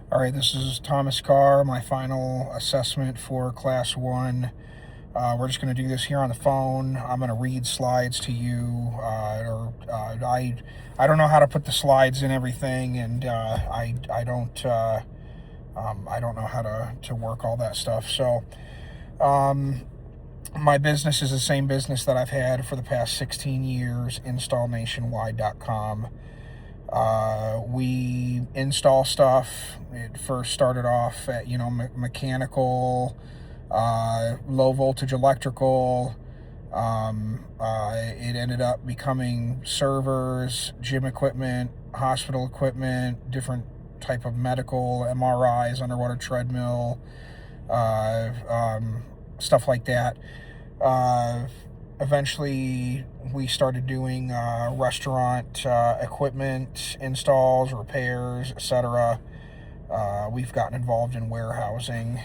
All right, this is Thomas Carr, my final assessment for Class 1. We're just going to do this here on the phone. I'm going to read slides to you. I don't know how to put the slides in everything, and I don't know how to work all that stuff. So my business is the same business that I've had for the past 16 years, installnationwide.com. We install stuff. It first started off at, mechanical, low voltage electrical. It ended up becoming servers, gym equipment, hospital equipment, different type of medical, MRIs, underwater treadmill, uh, um, stuff like that. Uh, Eventually, we started doing restaurant equipment installs, repairs, etc. We've gotten involved in warehousing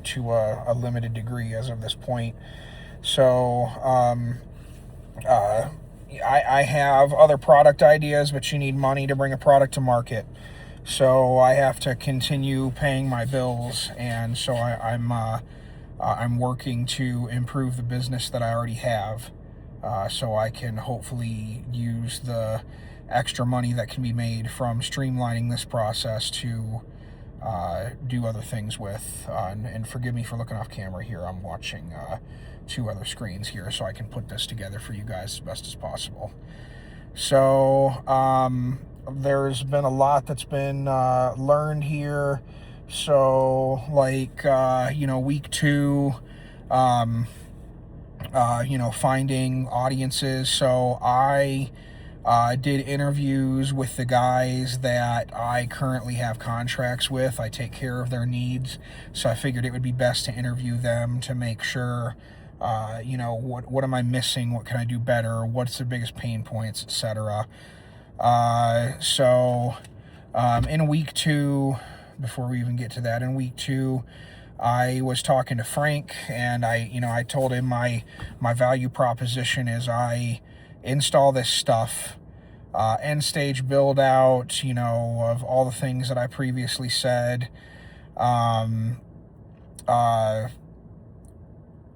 to a limited degree as of this point. So I have other product ideas, but you need money to bring a product to market. So I have to continue paying my bills, and so I'm working to improve the business that I already have, so I can hopefully use the extra money that can be made from streamlining this process to do other things with. And forgive me for looking off camera here. I'm watching two other screens here, so I can put this together for you guys as best as possible. So there's been a lot that's been learned here. So week 2, finding audiences. So I did interviews with the guys that I currently have contracts with. I take care of their needs, so I figured it would be best to interview them to make sure, what am I missing? What can I do better? What's the biggest pain points, etc. In week 2, before we even get to that, in week 2, I was talking to Frank, and I told him my value proposition is I install this stuff, end stage build out, of all the things that I previously said. I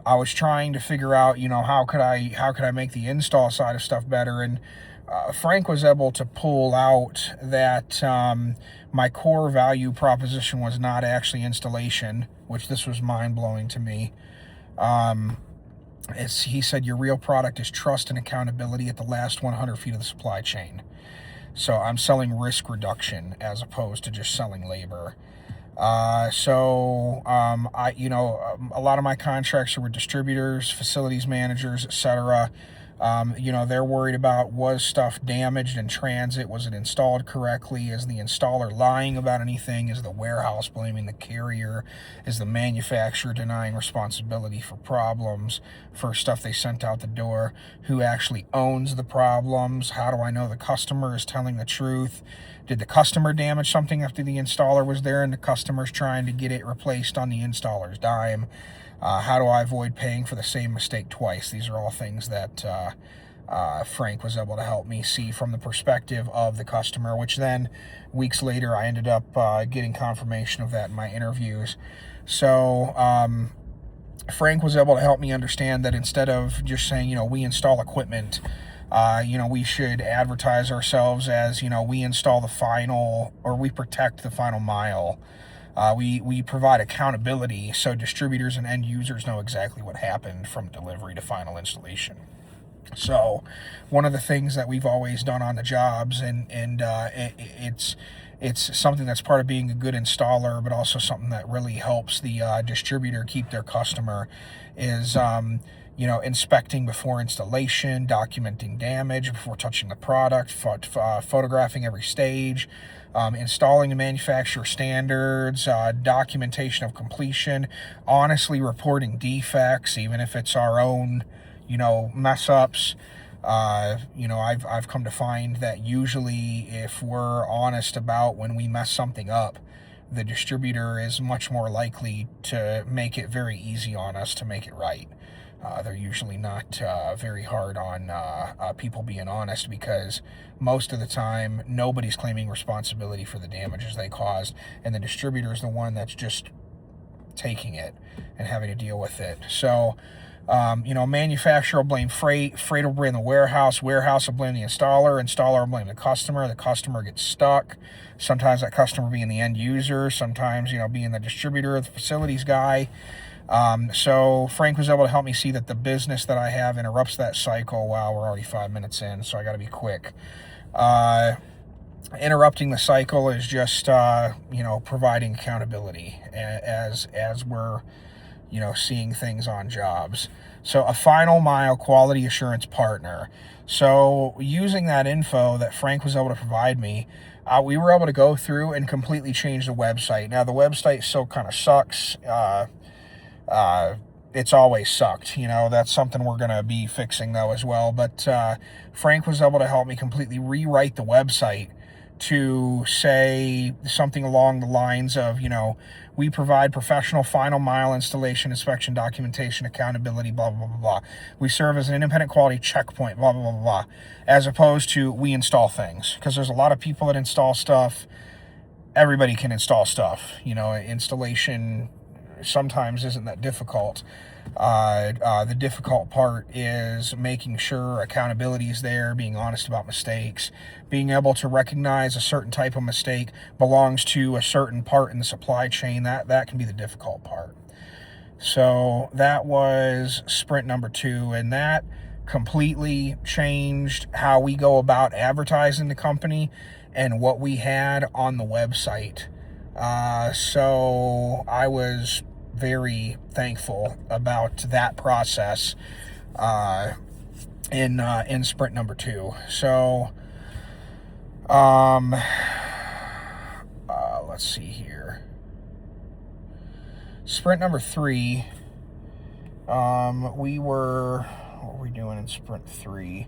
was trying to figure out, how could I make the install side of stuff better, and Frank was able to pull out that my core value proposition was not actually installation, which this was mind-blowing to me. He said your real product is trust and accountability at the last 100 feet of the supply chain. So I'm selling risk reduction as opposed to just selling labor. A lot of my contracts are with distributors, facilities managers, etc. They're worried about, was stuff damaged in transit? Was it installed correctly? Is the installer lying about anything? Is the warehouse blaming the carrier? Is the manufacturer denying responsibility for problems, for stuff they sent out the door? Who actually owns the problems? How do I know the customer is telling the truth? Did the customer damage something after the installer was there and the customer's trying to get it replaced on the installer's dime? How do I avoid paying for the same mistake twice? These are all things that Frank was able to help me see from the perspective of the customer, which then weeks later I ended up getting confirmation of that in my interviews. So Frank was able to help me understand that instead of just saying, we install equipment, we should advertise ourselves as, we install the final, or we protect the final mile. We provide accountability so distributors and end users know exactly what happened from delivery to final installation. So one of the things that we've always done on the jobs, and it's something that's part of being a good installer, but also something that really helps the distributor keep their customer, is inspecting before installation, documenting damage before touching the product, photographing every stage, installing the manufacturer standards, documentation of completion, honestly reporting defects, even if it's our own, mess ups. I've come to find that usually if we're honest about when we mess something up, the distributor is much more likely to make it very easy on us to make it right. They're usually not very hard on people being honest, because most of the time nobody's claiming responsibility for the damages they caused, and the distributor is the one that's just taking it and having to deal with it. So, manufacturer will blame freight will blame the warehouse will blame the installer will blame the customer gets stuck. Sometimes that customer being the end user, sometimes, being the distributor, the facilities guy. So Frank was able to help me see that the business that I have interrupts that cycle. Wow, we're already 5 minutes in, so I got to be quick. Interrupting the cycle is just, providing accountability as we're, seeing things on jobs. So a final mile quality assurance partner. So using that info that Frank was able to provide me, we were able to go through and completely change the website. Now the website still kind of sucks. It's always sucked. That's something we're going to be fixing though as well. But Frank was able to help me completely rewrite the website to say something along the lines of, we provide professional final mile installation, inspection, documentation, accountability, blah, blah, blah, blah. We serve as an independent quality checkpoint, blah, blah, blah, blah, as opposed to we install things. Because there's a lot of people that install stuff. Everybody can install stuff. Installation sometimes isn't that difficult. The difficult part is making sure accountability is there, being honest about mistakes, being able to recognize a certain type of mistake belongs to a certain part in the supply chain. That can be the difficult part. So that was sprint number 2, and that completely changed how we go about advertising the company and what we had on the website. So I was very thankful about that process in sprint number 2. So let's see here. Sprint number 3, what were we doing in sprint 3?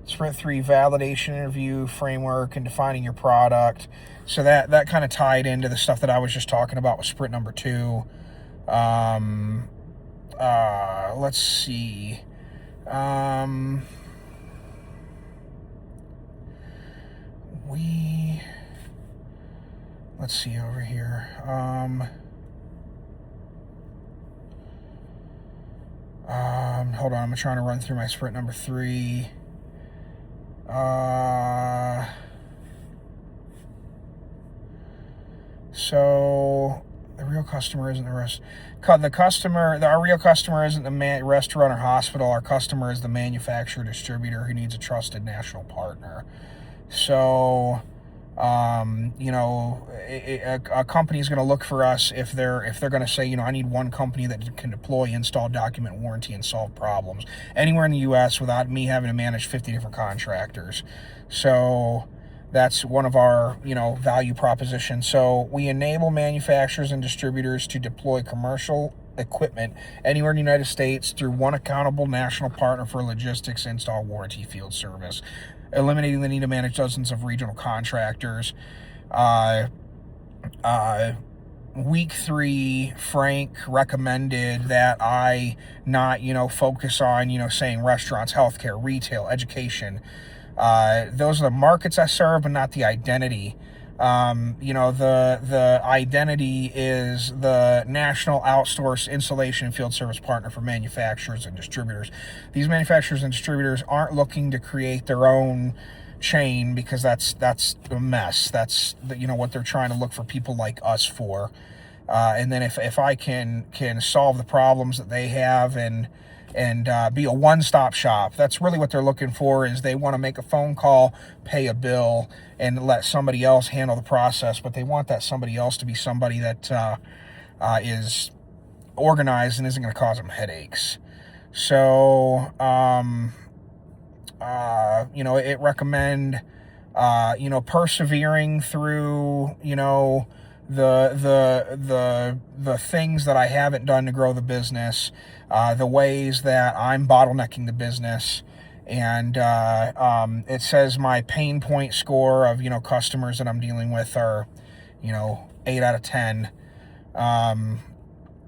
Sprint 3, validation, interview, framework, and defining your product. So that kind of tied into the stuff that I was just talking about with sprint number 2. Let's see. Let's see over here. Hold on, I'm trying to run through my sprint number 3. So the real customer isn't the rest. Our real customer isn't the restaurant or hospital. Our customer is the manufacturer distributor who needs a trusted national partner. So, a company is going to look for us if they're going to say, I need one company that can deploy, install, document, warranty, and solve problems anywhere in the U.S. without me having to manage 50 different contractors. So that's one of our, value propositions. So we enable manufacturers and distributors to deploy commercial equipment anywhere in the United States through one accountable national partner for logistics, install, warranty, field service, eliminating the need to manage dozens of regional contractors. Week 3, Frank recommended that I not, focus on, saying restaurants, healthcare, retail, education. Those are the markets I serve, but not the identity. The identity is the national outsourced installation and field service partner for manufacturers and distributors. These manufacturers and distributors aren't looking to create their own chain, because that's a mess. That's what they're trying to look for people like us for. And then if I can solve the problems that they have and be a one-stop shop. That's really what they're looking for. Is they want to make a phone call, pay a bill, and let somebody else handle the process. But they want that somebody else to be somebody that is organized and isn't going to cause them headaches. So, it recommend, persevering through, the things that I haven't done to grow the business, the ways that I'm bottlenecking the business. And it says my pain point score of, customers that I'm dealing with are, 8 out of 10.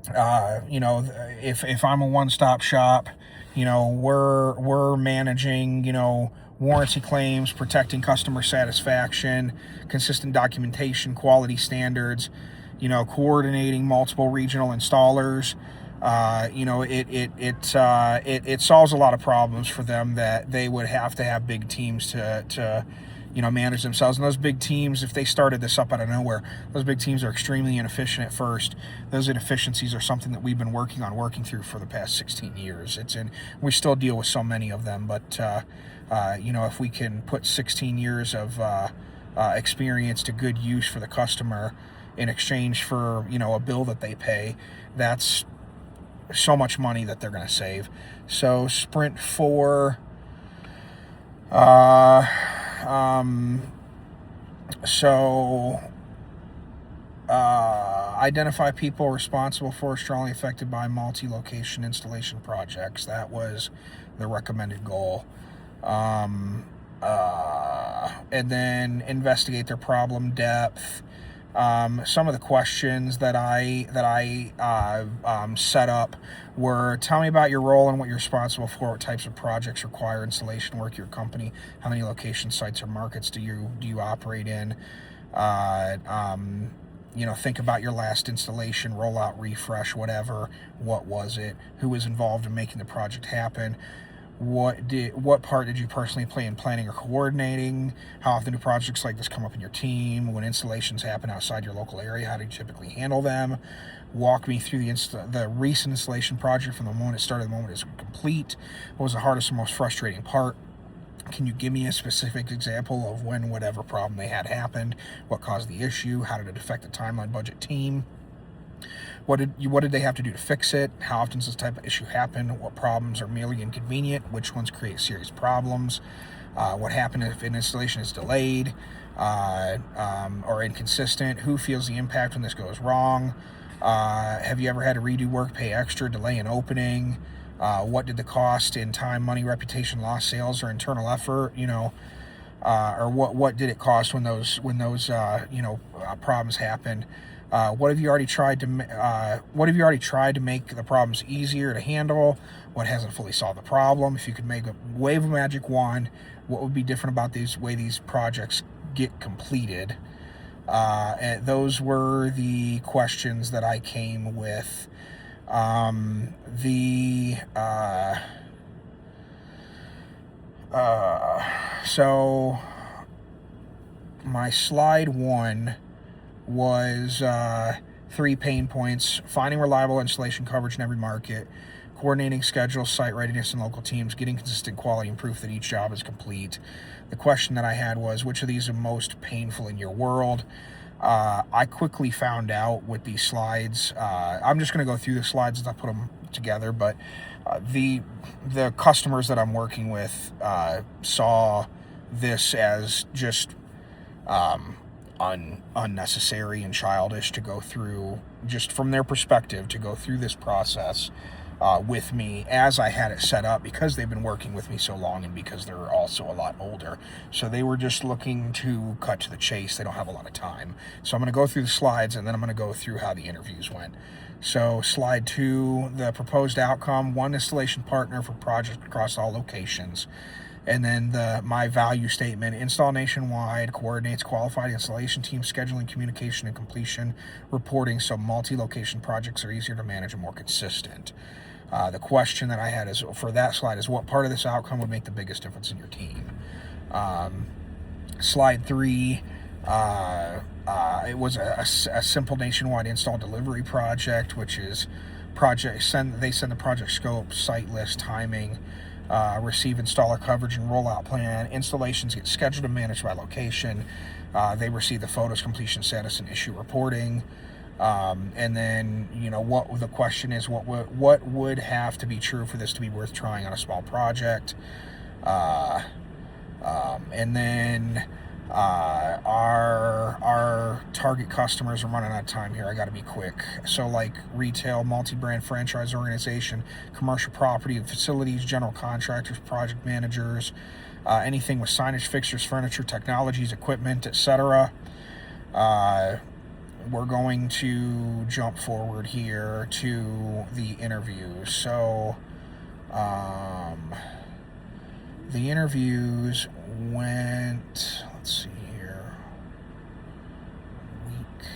If I'm a one-stop shop, we're managing, warranty claims, protecting customer satisfaction, consistent documentation, quality standards, coordinating multiple regional installers. It solves a lot of problems for them that they would have to have big teams to manage themselves. And those big teams, if they started this up out of nowhere, those big teams are extremely inefficient at first. Those inefficiencies are something that we've been working through for the past 16 years. We still deal with so many of them, but if we can put 16 years of experience to good use for the customer in exchange for, a bill that they pay, that's so much money that they're going to save. So sprint 4, identify people responsible for or strongly affected by multi-location installation projects. That was the recommended goal. And then investigate their problem depth. Some of the questions that I set up were: tell me about your role and what you're responsible for. What types of projects require installation work at your company? How many location sites or markets do you operate in? Think about your last installation, rollout, refresh, whatever. What was it? Who was involved in making the project happen? What part did you personally play in planning or coordinating? How often do projects like this come up in your team? When installations happen outside your local area, how do you typically handle them? Walk me through the recent installation project from the moment it started to the moment it's complete. What was the hardest and most frustrating part? Can you give me a specific example of when whatever problem they had happened? What caused the issue? How did it affect the timeline, budget, team? What did they have to do to fix it? How often does this type of issue happen? What problems are merely inconvenient? Which ones create serious problems? What happens if an installation is delayed or inconsistent? Who feels the impact when this goes wrong? Have you ever had to redo work, pay extra, delay an opening? What did the cost in time, money, reputation, lost sales, or internal effort? Or what did it cost when those problems happened? What have you already tried to make the problems easier to handle? What hasn't fully solved the problem? If you could wave a magic wand, what would be different about these projects get completed? And those were the questions that I came with. So my slide 1 was 3 pain points: finding reliable installation coverage in every market, coordinating schedules, site readiness, and local teams, getting consistent quality and proof that each job is complete. The question that I had was, which of these are most painful in your world? I quickly found out with these slides. I'm just going to go through the slides as I put them together, but the customers that I'm working with saw this as just unnecessary and childish to go through, just from their perspective, to go through this process with me as I had it set up, because they've been working with me so long and because they're also a lot older. So they were just looking to cut to the chase. They don't have a lot of time. So I'm going to go through the slides, and then I'm going to go through how the interviews went. So slide 2, the proposed outcome: one installation partner for project across all locations. And then my value statement: install nationwide, coordinates qualified installation teams, scheduling, communication, and completion reporting, so multi-location projects are easier to manage and more consistent. The question that I had for that slide is, what part of this outcome would make the biggest difference in your team? Slide 3, it was a simple nationwide install delivery project, which is they send the project scope, site list, timing, receive installer coverage and rollout plan. Installations get scheduled and managed by location. They receive the photos, completion status, and issue reporting. And then, what the question is, what would have to be true for this to be worth trying on a small project? And then our target customers are running out of time here. I got to be quick. So, like retail, multi-brand franchise organization, commercial property and facilities, general contractors, project managers, anything with signage, fixtures, furniture, technologies, equipment, etc. we're going to jump forward here to the interviews. So the interviews went, let's see here, week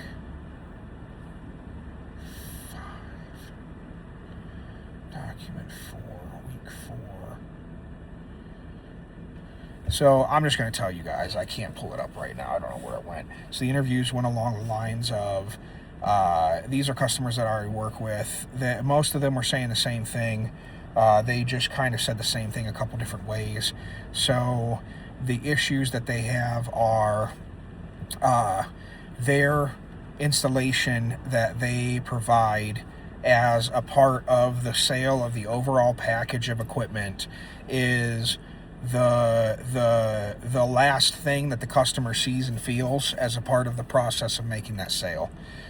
5, document 4, week 4. So I'm just going to tell you guys, I can't pull it up right now. I don't know where it went. So the interviews went along the lines of, these are customers that I already work with. Most of them were saying the same thing. They just kind of said the same thing a couple different ways. So the issues that they have are their installation that they provide as a part of the sale of the overall package of equipment is the last thing that the customer sees and feels as a part of the process of making that sale.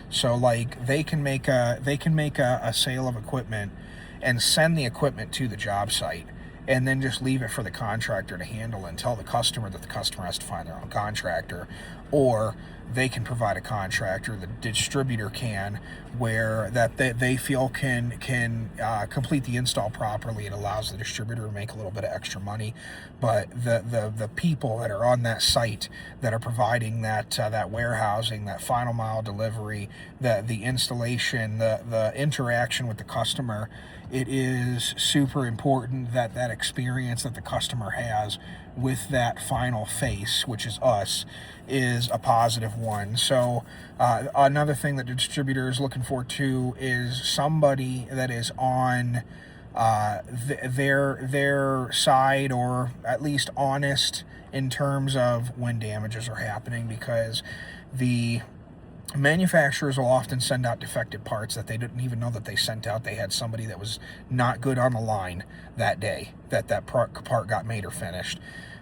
So like they can make a sale of equipment and send the equipment to the job site and then just leave it for the contractor to handle and tell the customer that the customer has to find their own contractor, or they can provide a contractor, the distributor can, where that they feel can complete the install properly. It allows the distributor to make a little bit of extra money, but the people that are on that site that are providing that warehousing, that final mile delivery, the installation, the interaction with the customer, it is super important that that experience that the customer has with that final face, which is us, is a positive one. So another thing that the distributor is looking for too is somebody that is on their side, or at least honest in terms of when damages are happening, because the manufacturers will often send out defective parts that they didn't even know that they sent out. They had somebody that was not good on the line that day that part got made or finished.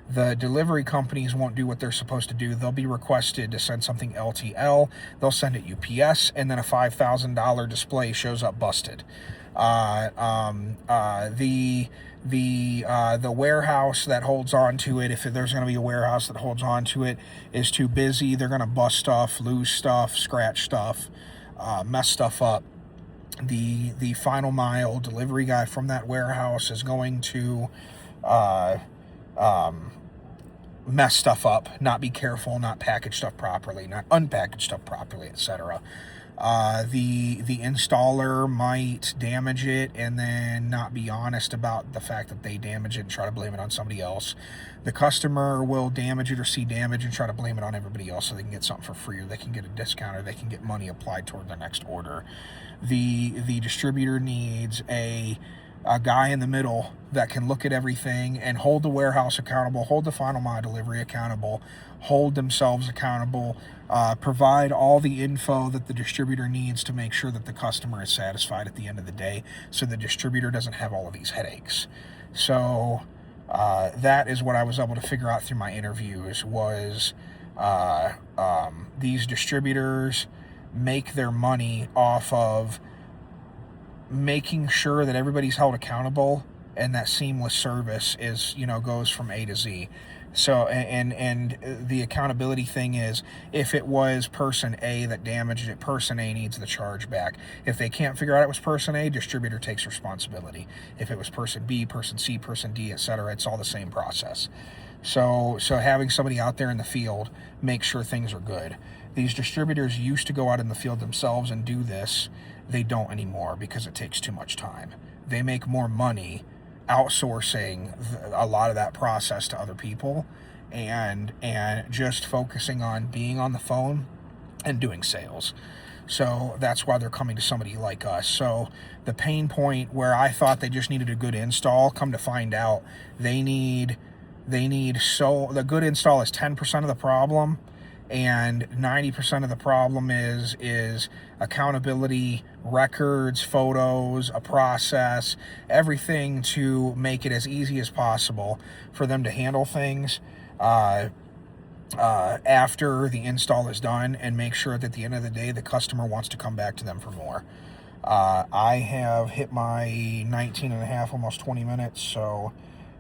The delivery companies won't do what they're supposed to do. They'll be requested to send something LTL. They'll send it UPS, and then a $5,000 display shows up busted. The warehouse that holds on to it, if there's going to be a warehouse that holds on to it, is too busy. They're going to bust stuff, lose stuff, scratch stuff, mess stuff up. The final mile delivery guy from that warehouse is going to mess stuff up, not be careful, not package stuff properly, not unpackage stuff properly, etc. The installer might damage it and then not be honest about the fact that they damage it and try to blame it on somebody else. The customer will damage it or see damage and try to blame it on everybody else so they can get something for free, or they can get a discount, or they can get money applied toward their next order. The distributor needs a guy in the middle that can look at everything and hold the warehouse accountable, hold the final mile delivery accountable, hold themselves accountable, provide all the info that the distributor needs to make sure that the customer is satisfied at the end of the day, so the distributor doesn't have all of these headaches. So that is what I was able to figure out through my interviews was these distributors make their money off of making sure that everybody's held accountable and that seamless service is, goes from A to Z. So, and the accountability thing is, if it was person A that damaged it, person A needs the charge back. If they can't figure out it was person A, distributor takes responsibility. If it was person B, person C, person D, etc., it's all the same process. So having somebody out there in the field makes sure things are good. These distributors used to go out in the field themselves and do this. They don't anymore because it takes too much time. They make more money outsourcing a lot of that process to other people and just focusing on being on the phone and doing sales. So that's why they're coming to somebody like us. So the pain point where I thought they just needed a good install, come to find out the good install is 10% of the problem, and 90% of the problem is accountability, records, photos, a process, everything to make it as easy as possible for them to handle things after the install is done, and make sure that at the end of the day the customer wants to come back to them for more. I have hit my 19 and a half, almost 20 minutes, so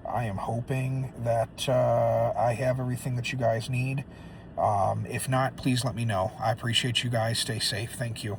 I am hoping that I have everything that you guys need. If not, please let me know. I appreciate you guys. Stay safe. Thank you.